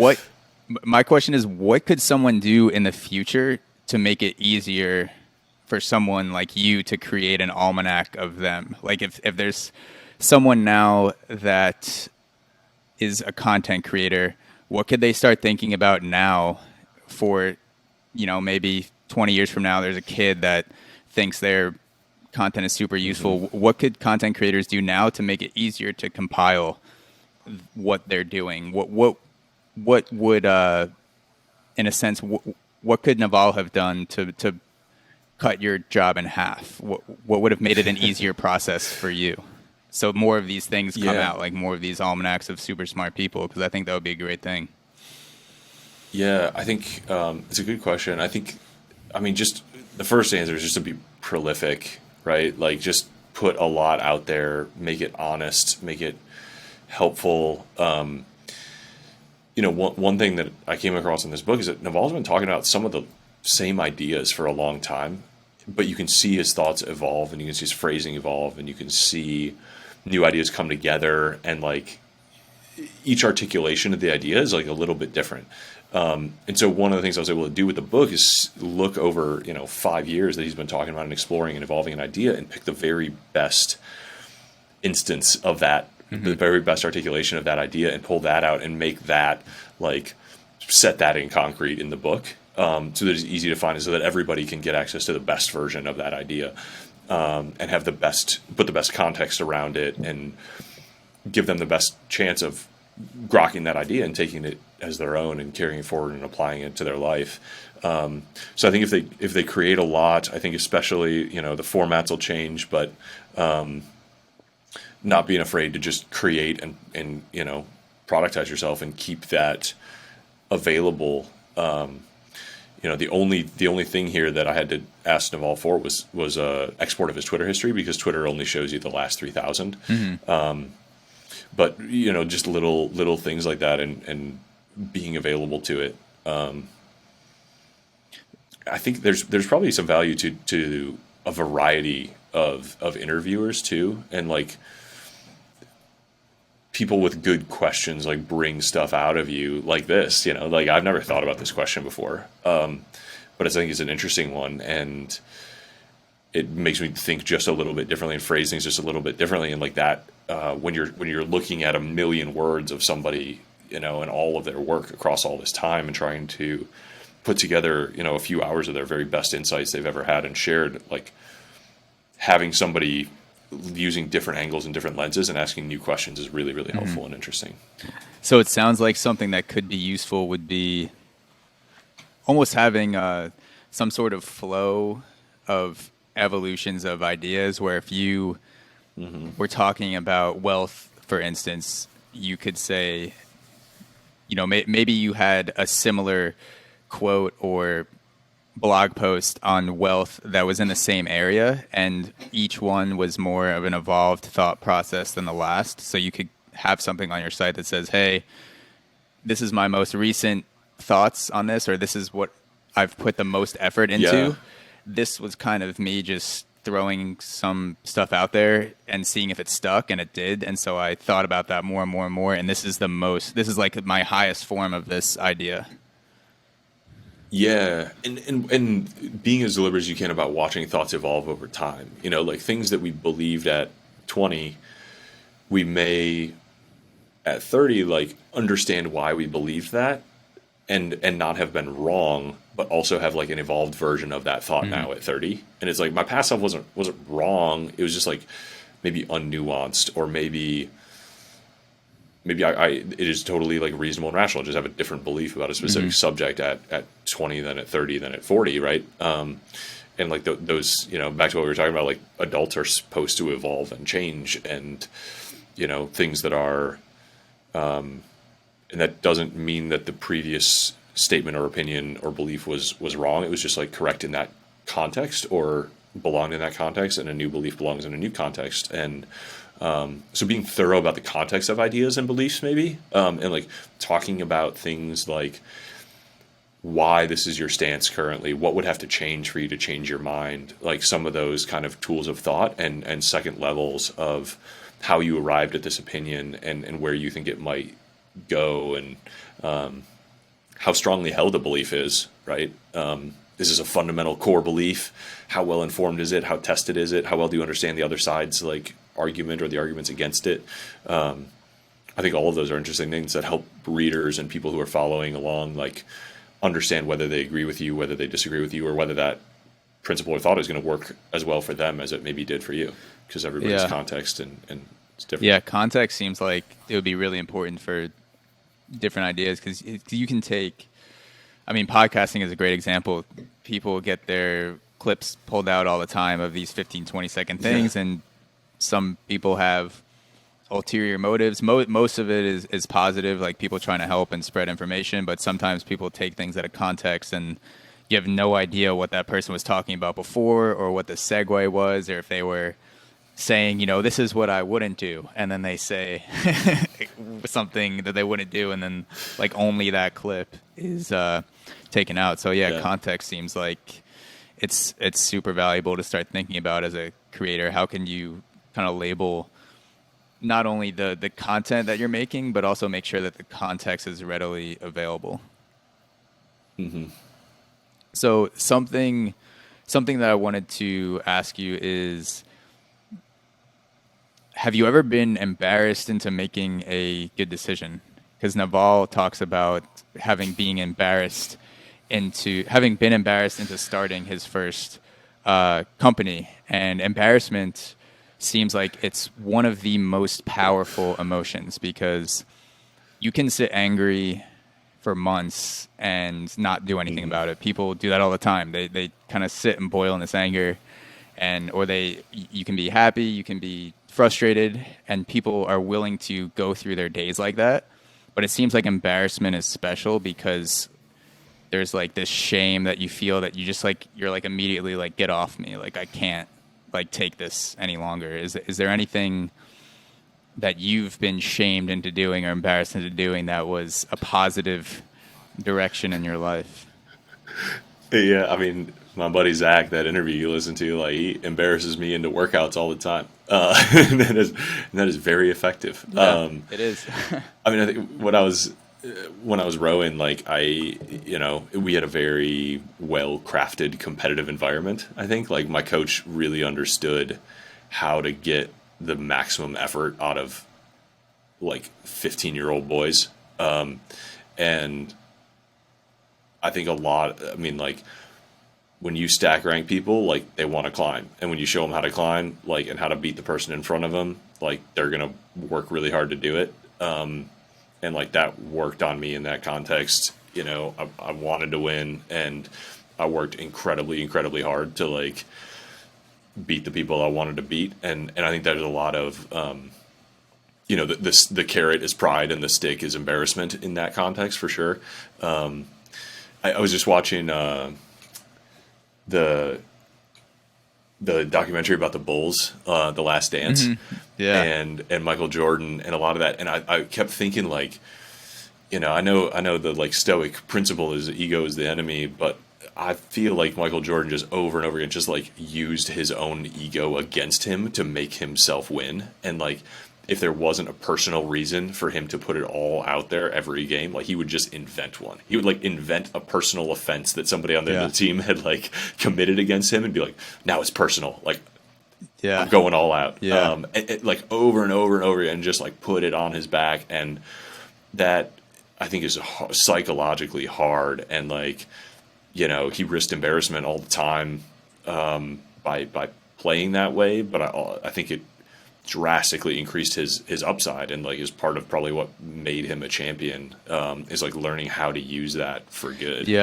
What my question is, what could someone do in the future to make it easier for someone like you to create an almanac of them? Like if there's someone now that is a content creator, what could they start thinking about now for, maybe 20 years from now, there's a kid that thinks their content is super useful. What could content creators do now to make it easier to compile what they're doing? What would, in a sense, what could Naval have done to cut your job in half? What would have made it an easier process for you? So more of these things come out, like more of these almanacs of super smart people, because I think that would be a great thing. Yeah, I think it's a good question. Just the first answer is just to be prolific, right? Like just put a lot out there, make it honest, make it helpful. One thing that I came across in this book is that Naval's been talking about some of the same ideas for a long time, but you can see his thoughts evolve, and you can see his phrasing evolve, and you can see new ideas come together, and like each articulation of the idea is like a little bit different. And so one of the things I was able to do with the book is look over, 5 years that he's been talking about and exploring and evolving an idea, and pick the very best instance of that, the very best articulation of that idea, and pull that out and make that, like, set that in concrete in the book, so that it's easy to find, and so that everybody can get access to the best version of that idea, and have put the best context around it, and give them the best chance of grokking that idea and taking it as their own and carrying it forward and applying it to their life. So I think if they create a lot, I think especially, the formats will change, but not being afraid to just create and productize yourself and keep that available. The only thing here that I had to ask Naval for was export of his Twitter history, because Twitter only shows you the last 3,000. But just little things like that, and being available to it. I think there's probably some value to a variety of interviewers too, and like people with good questions, like bring stuff out of you like this. Like I've never thought about this question before, but I think it's an interesting one, and it makes me think just a little bit differently and phrase things just a little bit differently, and like that. When you're looking at a million words of somebody, and all of their work across all this time, and trying to put together, a few hours of their very best insights they've ever had and shared, like having somebody using different angles and different lenses and asking new questions is really, really helpful and interesting. So it sounds like something that could be useful would be almost having some sort of flow of evolutions of ideas, where if you we're talking about wealth, for instance, you could say, maybe you had a similar quote or blog post on wealth that was in the same area, and each one was more of an evolved thought process than the last. So you could have something on your site that says, hey, this is my most recent thoughts on this, or this is what I've put the most effort into. Yeah. This was kind of me just throwing some stuff out there and seeing if it stuck, and it did. And so I thought about that more and more and more. And this is like my highest form of this idea. Yeah. And being as deliberate as you can about watching thoughts evolve over time, like things that we believed at 20, we may at 30, like understand why we believed that, and not have been wrong, but also have like an evolved version of that thought now at 30. And it's like my past self wasn't wrong. It was just like maybe unnuanced, or maybe it is totally like reasonable and rational. Just have a different belief about a specific subject at 20 than at 30 than at 40. Right. And like those, back to what we were talking about, like adults are supposed to evolve and change, and, things that are, and that doesn't mean that the previous statement or opinion or belief was wrong. It was just like correct in that context, or belonged in that context, and a new belief belongs in a new context. And so being thorough about the context of ideas and beliefs, maybe, and like talking about things like why this is your stance currently, what would have to change for you to change your mind, like some of those kind of tools of thought and second levels of how you arrived at this opinion, and where you think it might go, and how strongly held a belief is, right? Is this a fundamental core belief? How well informed is it? How tested is it? How well do you understand the other side's like argument or the arguments against it? I think all of those are interesting things that help readers and people who are following along like understand whether they agree with you, whether they disagree with you, or whether that principle or thought is going to work as well for them as it maybe did for you, because everybody's context and it's different. Yeah, context seems like it would be really important for different ideas, because you can take, I mean, podcasting is a great example. People get their clips pulled out all the time of these 15, 20-second things, and some people have ulterior motives. Most of it is positive, like people trying to help and spread information, but sometimes people take things out of context and you have no idea what that person was talking about before, or what the segue was, or if they were saying, you know, this is what I wouldn't do, and then they say something that they wouldn't do, and then like only that clip is taken out. So context seems like it's super valuable to start thinking about as a creator. How can you kind of label not only the content that you're making, but also make sure that the context is readily available? Mm-hmm. So something that I wanted to ask you is, have you ever been embarrassed into making a good decision? Because Naval talks about having been embarrassed into starting his first company, and embarrassment seems like it's one of the most powerful emotions, because you can sit angry for months and not do anything about it. People do that all the time. They kind of sit and boil in this anger, you can be happy, you can be frustrated, and people are willing to go through their days like that. But it seems like embarrassment is special, because there's like this shame that you feel that you're like immediately like, get off me. Like, I can't like take this any longer. Is there anything that you've been shamed into doing or embarrassed into doing that was a positive direction in your life? Yeah, I mean, my buddy Zach, that interview you listen to, like, he embarrasses me into workouts all the time. And that is very effective. Yeah, it is. I mean, I think when I was rowing, like we had a very well crafted competitive environment. I think like my coach really understood how to get the maximum effort out of like 15-year-old boys. And I think like when you stack rank people, like they want to climb, and when you show them how to climb, like, and how to beat the person in front of them, like they're going to work really hard to do it. And like that worked on me in that context. You know, I wanted to win, and I worked incredibly, incredibly hard to like beat the people I wanted to beat. And I think there's a lot of, the carrot is pride and the stick is embarrassment in that context for sure. I was just watching the documentary about the Bulls, The Last Dance, and Michael Jordan, and a lot of that. And I kept thinking, like, I know the like stoic principle is ego is the enemy, but I feel like Michael Jordan just over and over again just like used his own ego against him to make himself win. And like, if there wasn't a personal reason for him to put it all out there every game, like he would just invent one. He would like invent a personal offense that somebody on the team had like committed against him and be like, now it's personal. Like, I'm going all out. Like over and over and over again, just like put it on his back. And that I think is psychologically hard. And like, he risked embarrassment all the time by playing that way. But I think it drastically increased his upside, and like is part of probably what made him a champion, is like learning how to use that for good.